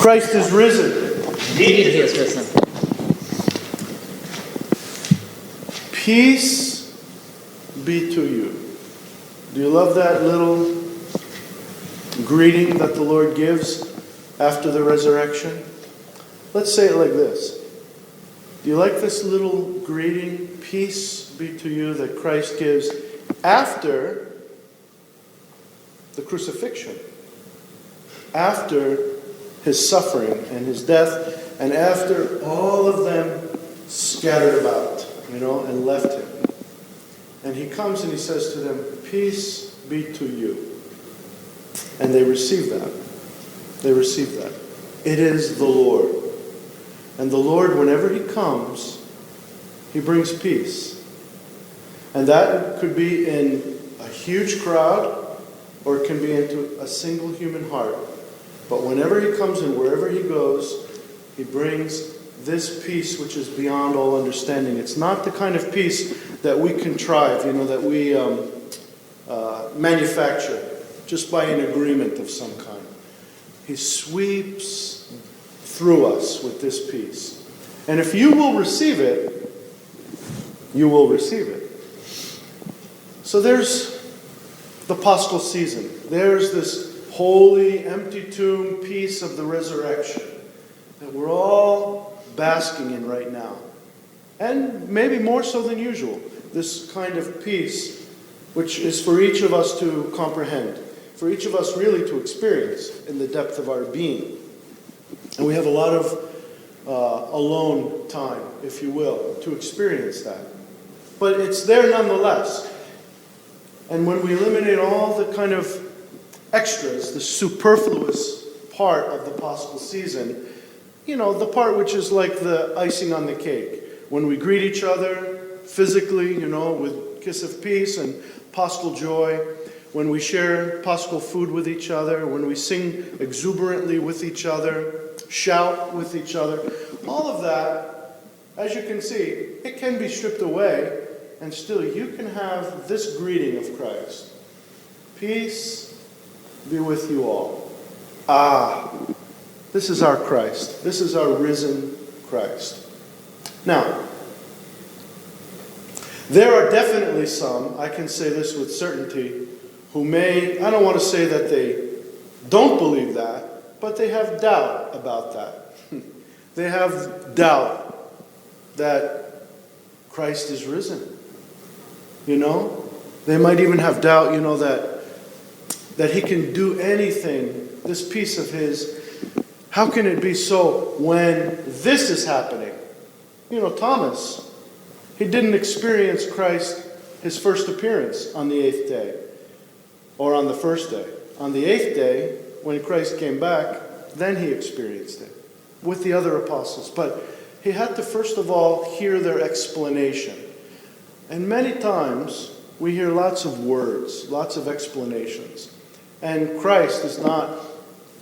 Christ is risen. Indeed he is risen. Peace be to you. Do you love that little greeting that the Lord gives after the resurrection? Let's say it like this. Do you like this little greeting, peace be to you, that Christ gives after the crucifixion, after his suffering and his death, and after all of them scattered about, and left him. And he comes and he says to them, peace be to you. And they receive that. They receive that. It is the Lord. And the Lord, whenever he comes, he brings peace. And that could be in a huge crowd, or it can be into a single human heart. But whenever he comes and wherever he goes, he brings this peace which is beyond all understanding. It's not the kind of peace that we contrive, that we manufacture just by an agreement of some kind. He sweeps through us with this peace. And if you will receive it, you will receive it. So there's the Paschal season. There's this holy, empty tomb peace of the resurrection that we're all basking in right now. And maybe more so than usual. This kind of peace which is for each of us to comprehend, for each of us really to experience in the depth of our being. And we have a lot of alone time, if you will, to experience that. But it's there nonetheless. And when we eliminate all the kind of extras, the superfluous part of the Paschal season, the part which is like the icing on the cake. When we greet each other physically, with kiss of peace and Paschal joy, when we share Paschal food with each other, when we sing exuberantly with each other, shout with each other, all of that, as you can see, it can be stripped away, and still you can have this greeting of Christ. Peace be with you all. This is our Christ. This is our risen Christ. Now, there are definitely some, I can say this with certainty, who may, I don't want to say that they don't believe that, but they have doubt about that. They have doubt that Christ is risen. They might even have doubt, that he can do anything, this peace of his. How can it be so when this is happening? Thomas, he didn't experience Christ, his first appearance on the 8th day, or on the first day. On the 8th day, when Christ came back, then he experienced it with the other apostles. But he had to first of all hear their explanation. And many times we hear lots of words, lots of explanations. And Christ is not,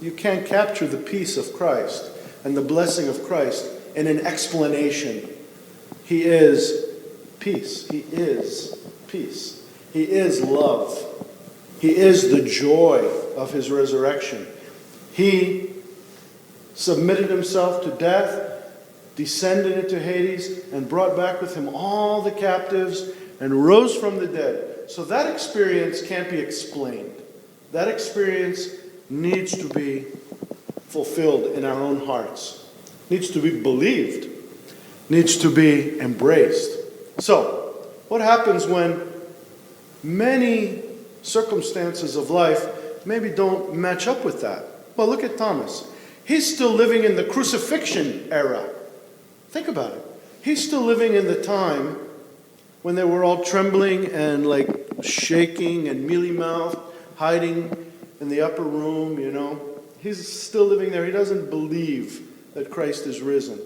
you can't capture the peace of Christ and the blessing of Christ in an explanation. He is peace. He is peace. He is love. He is the joy of his resurrection. He submitted himself to death, descended into Hades, and brought back with him all the captives and rose from the dead. So that experience can't be explained. That experience needs to be fulfilled in our own hearts, needs to be believed, needs to be embraced. So, what happens when many circumstances of life maybe don't match up with that? Well, look at Thomas. He's still living in the crucifixion era. Think about it. He's still living in the time when they were all trembling and shaking and mealy-mouthed, hiding in the upper room, He's still living there. He doesn't believe that Christ is risen.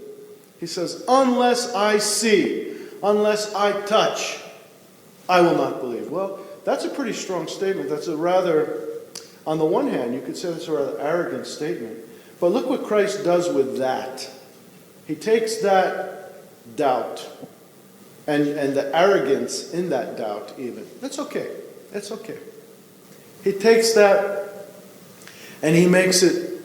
He says, unless I see, unless I touch, I will not believe. Well, that's a pretty strong statement. That's a rather, on the one hand, you could say that's a rather arrogant statement. But look what Christ does with that. He takes that doubt and the arrogance in that doubt even. That's okay. That's okay. He takes that and he makes it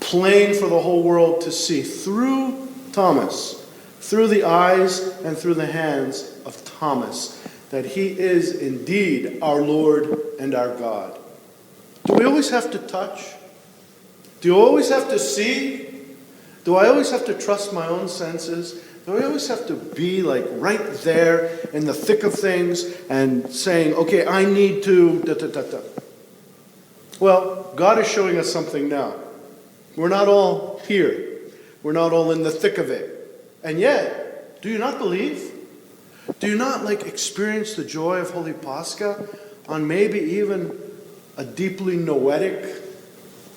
plain for the whole world to see through Thomas, through the eyes and through the hands of Thomas, that he is indeed our Lord and our God. Do we always have to touch? Do you always have to see? Do I always have to trust my own senses? Do I always have to be like right there in the thick of things and saying, okay, I need to da-da-da-da? Well, God is showing us something now. We're not all here. We're not all in the thick of it. And yet, do you not believe? Do you not experience the joy of Holy Pascha on maybe even a deeply noetic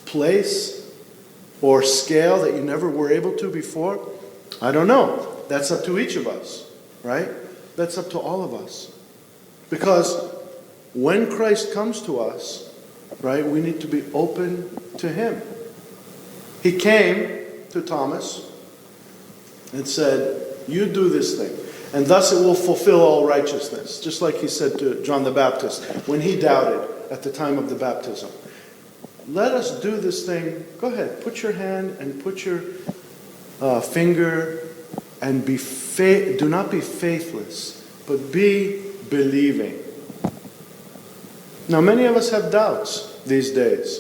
place or scale that you never were able to before? I don't know. That's up to each of us, right? That's up to all of us. Because when Christ comes to us, right, we need to be open to him. He came to Thomas and said, you do this thing, and thus it will fulfill all righteousness. Just like he said to John the Baptist when he doubted at the time of the baptism. Let us do this thing. Go ahead, put your hand and put your finger and do not be faithless, but be believing. Now, many of us have doubts these days.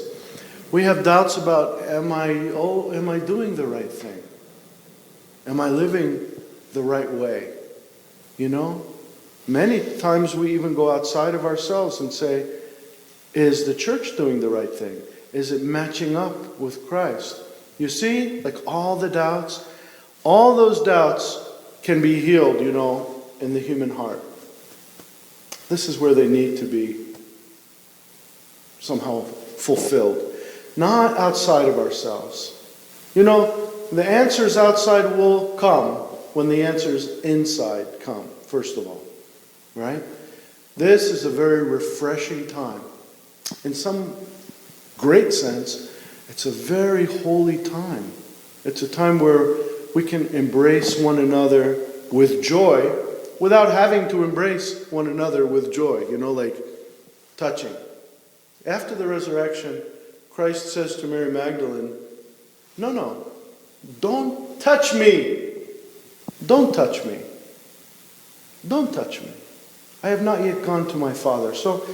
We have doubts about, am I doing the right thing? Am I living the right way? You know? Many times we even go outside of ourselves and say, is the church doing the right thing? Is it matching up with Christ? You see, all the doubts, all those doubts can be healed, in the human heart. This is where they need to be somehow fulfilled. Not outside of ourselves. The answers outside will come when the answers inside come, first of all. Right? This is a very refreshing time. In some great sense, it's a very holy time. It's a time where we can embrace one another with joy without having to embrace one another with joy, touching. After the resurrection, Christ says to Mary Magdalene, no, don't touch me. Don't touch me. Don't touch me. I have not yet gone to my Father. So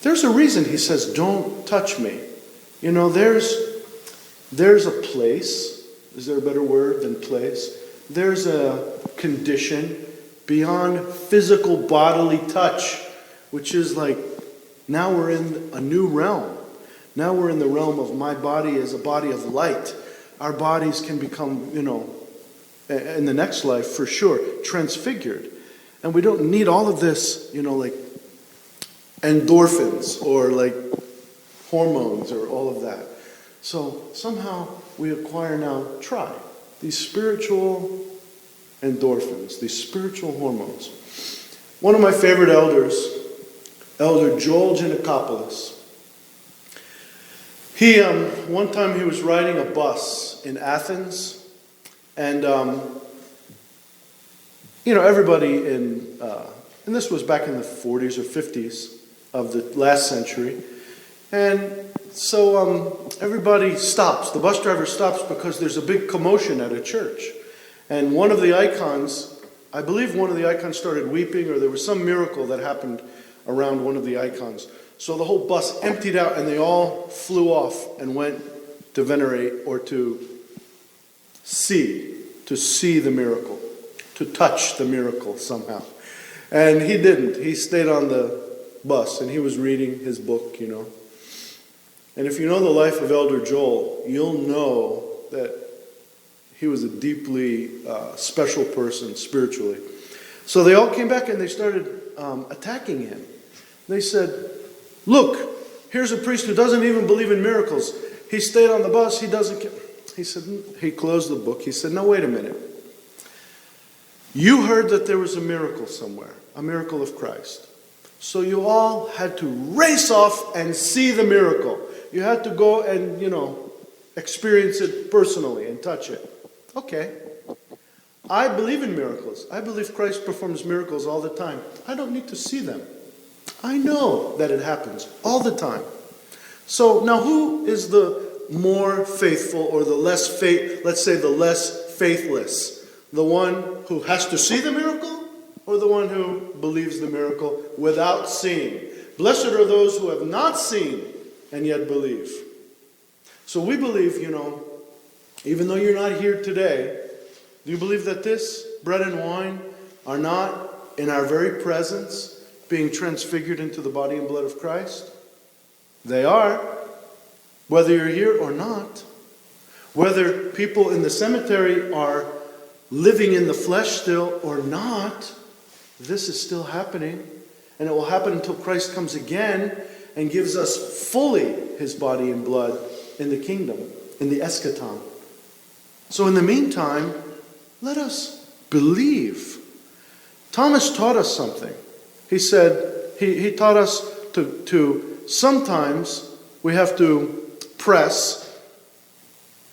there's a reason he says, don't touch me. There's a place. Is there a better word than place? There's a condition beyond physical bodily touch, which is now we're in a new realm. Now we're in the realm of my body as a body of light. Our bodies can become, in the next life for sure, transfigured. And we don't need all of this, endorphins or hormones or all of that. So somehow we acquire now, these spiritual endorphins, these spiritual hormones. One of my favorite elders, Elder Joel Giannakopoulos, one time he was riding a bus in Athens, and everybody and this was back in the 40s or 50s of the last century, and so everybody stops. The bus driver stops because there's a big commotion at a church. And one of the icons, I believe one of the icons started weeping, or there was some miracle that happened around one of the icons. So the whole bus emptied out and they all flew off and went to venerate or to see the miracle, to touch the miracle somehow. And he didn't. He stayed on the bus and he was reading his book, And if you know the life of Elder Joel, you'll know that he was a deeply special person spiritually. So they all came back and they started attacking him. They said, look, here's a priest who doesn't even believe in miracles. He stayed on the bus. He doesn't. He said, he closed the book. He said, no, wait a minute. You heard that there was a miracle somewhere, a miracle of Christ. So you all had to race off and see the miracle. You had to go and, experience it personally and touch it. Okay. I believe in miracles. I believe Christ performs miracles all the time. I don't need to see them. I know that it happens all the time. So now who is the more faithful or the less let's say the less faithless? The one who has to see the miracle or the one who believes the miracle without seeing? Blessed are those who have not seen and yet believe. So we believe, even though you're not here today, do you believe that this bread and wine are not in our very presence being transfigured into the body and blood of Christ? They are, whether you're here or not. Whether people in the cemetery are living in the flesh still or not, this is still happening. And it will happen until Christ comes again and gives us fully his body and blood in the kingdom, in the eschaton. So in the meantime, let us believe. Thomas taught us something. He said, he taught us to sometimes we have to press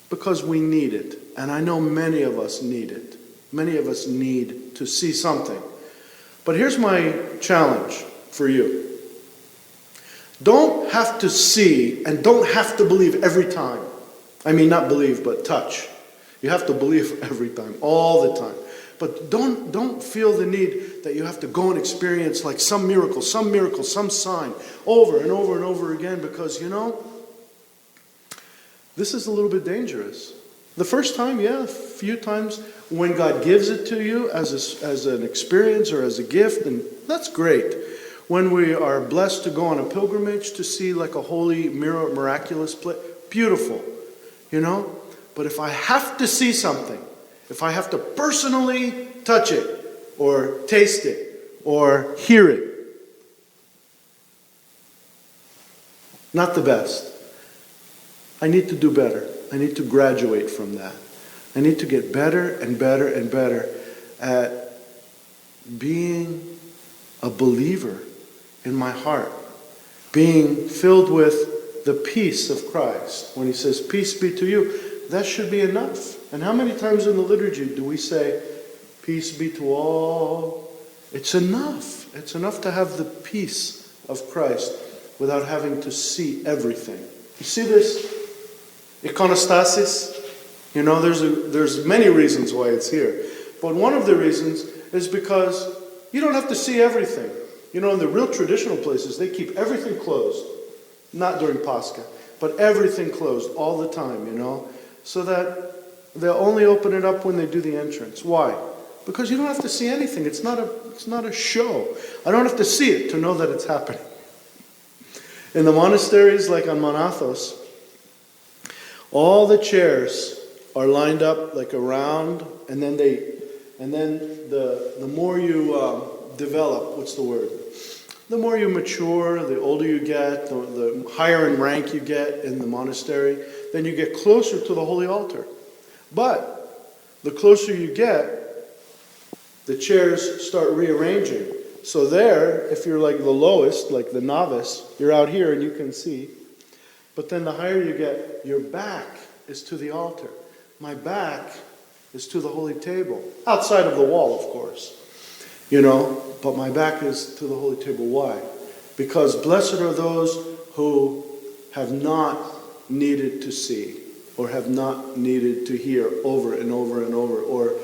because we need it. And I know many of us need it. Many of us need to see something. But here's my challenge for you. Don't have to see and don't have to believe every time. I mean, not believe, but touch. You have to believe every time, all the time. But don't feel the need that you have to go and experience like some miracle, some sign, over and over and over again, because, this is a little bit dangerous. The first time, yeah, a few times when God gives it to you as an experience or as a gift, and that's great. When we are blessed to go on a pilgrimage to see like a holy, miraculous place, beautiful, But if I have to see something, if I have to personally touch it, or taste it, or hear it, not the best. I need to do better. I need to graduate from that. I need to get better and better and better at being a believer in my heart, being filled with the peace of Christ. When he says, peace be to you, that should be enough. And how many times in the liturgy do we say, peace be to all? It's enough. It's enough to have the peace of Christ without having to see everything. You see this iconostasis? There's many reasons why it's here. But one of the reasons is because you don't have to see everything. In the real traditional places, they keep everything closed. Not during Pascha, but everything closed all the time, so that they'll only open it up when they do the entrance. Why? Because you don't have to see anything. It's not a show. I don't have to see it to know that it's happening. In the monasteries, like on Monathos, all the chairs are lined up like around, and then the more you develop, what's the word? The more you mature, the older you get, the higher in rank you get in the monastery, then you get closer to the holy altar. But the closer you get, the chairs start rearranging. So there, if you're like the lowest, like the novice, you're out here and you can see. But then the higher you get, your back is to the altar. My back is to the holy table. Outside of the wall, of course. But my back is to the holy table. Why? Because blessed are those who have not needed to see, or have not needed to hear over and over and over, or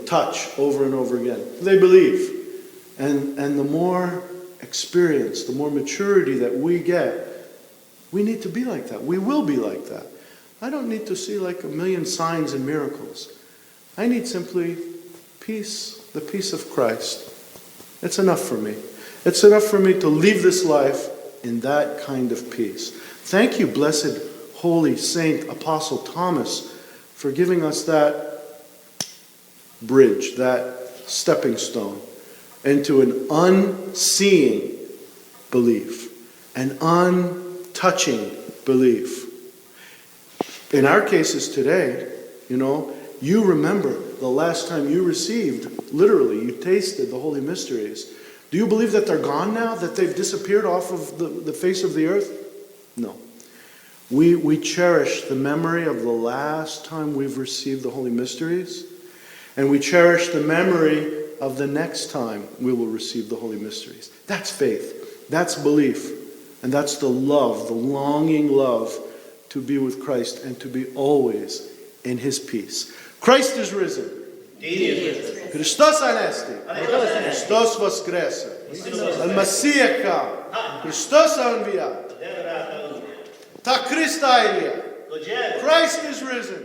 touch over and over again. They believe. And the more experience, the more maturity that we get, we need to be like that. We will be like that. I don't need to see like a million signs and miracles. I need simply peace, the peace of Christ. It's enough for me. It's enough for me to leave this life in that kind of peace. Thank you, blessed, holy Saint Apostle Thomas, for giving us that bridge, that stepping stone into an unseeing belief, an untouching belief. In our cases today, you remember the last time you received, literally, you tasted the holy mysteries. Do you believe that they're gone now? That they've disappeared off of the face of the earth? No. We cherish the memory of the last time we've received the holy mysteries. And we cherish the memory of the next time we will receive the holy mysteries. That's faith. That's belief. And that's the love, the longing love to be with Christ and to be always in His peace. Christ is risen. Hristos anesti. Hristos voskreσε. Al-Masih ca. Hristos a înviat. Ta Christ aeria. Christ is risen.